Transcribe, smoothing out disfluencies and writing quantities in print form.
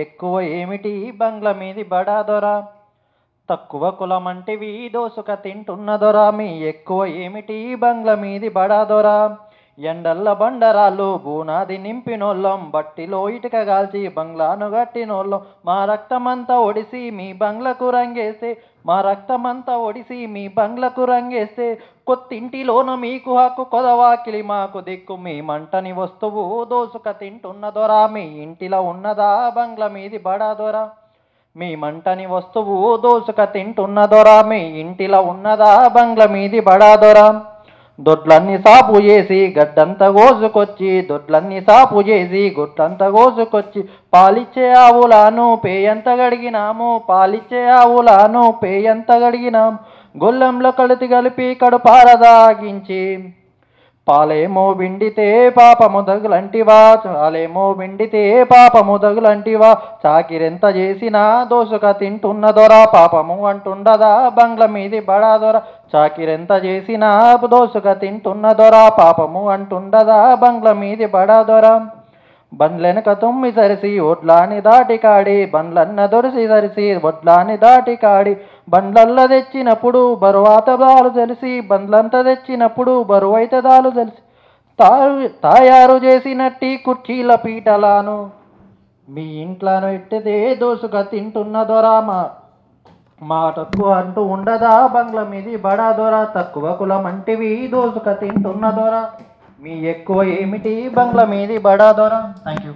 ఎక్కువ ఏమిటి బంగ్ల మీది బడా దొర. తక్కువ కులమంటివి దోసుక తింటున్న దొర, మీ ఎక్కువ ఏమిటి బంగ్ల మీది బడా దొర. ఎండల్ల బండరాళ్ళు బూనాది నింపినోళ్ళం, బట్టిలో ఇటుక గాల్చి బంగ్లాను గట్టినోళ్ళం. మా రక్తమంతా ఒడిసి మీ బంగ్లకు రంగేస్తే, మా రక్తమంతా ఒడిసి మీ బంగ్లకు రంగేస్తే, కొత్తింటిలోన మీకు హక్కు కొదవాకిలి మాకు దిక్కు. మీ మంటని వస్తువు దోసుక తింటున్న దొర, మీ ఇంటిలో ఉన్నదా బంగ్ల మీది బడా దొర. మీ మంటని వస్తువు దోసుక తింటున్న దొర, మీ ఇంటిలో ఉన్నదా బంగ్ల మీది బడా దొర. దొడ్లన్నీ సాపు చేసి గడ్డంతా కోసుకొచ్చి, దొడ్లన్నీ సాపు చేసి గుడ్డంతా కోసుకొచ్చి, పాలిచ్చే ఆవులాను పేయంత గడిగినాము, పాలిచ్చే ఆవులాను పేయంత గడిగినాము. గొల్లెంలో కలుతి కలిపి కడుపారదాగించి, పాలేమో బిండితే పాపము తగులంటివా, పాలేమో బిండితే పాపము తగులంటివా. చాకిరెంత చేసినా దోసుక తింటున్న దొర, పాపము అంటుండదా బంగ్ల మీది బడా దొర. చాకిరెంత చేసినా దోసుక తింటున్న దొర, పాపము అంటుండదా బంగ్ల మీది బడా దొర. బండ్లెనక తొమ్మి సరిసి ఒడ్లాని దాటి కాడి, బండ్లన్న దొరిసి సరిసి ఒడ్లాని దాటి కాడి. బండ్లల్ల తెచ్చినప్పుడు బరువాత దాలు తెలిసి, బండ్లంతా తెచ్చినప్పుడు బరువైతే దాలు తెలిసి. తయారు చేసినట్టి కుర్చీల పీటలాను మీ ఇంట్లోను ఎట్టిదే దోసుక తింటున్న దొర, మా తక్కువ అంటూ ఉండదా బంగ్ల మీది బడా దొర. తక్కువ కులమంటివి దోసుక తింటున్న దొర, మీ ఎక్కువ ఏమిటి బంగ్ల మీది బడా దొర. Thank you.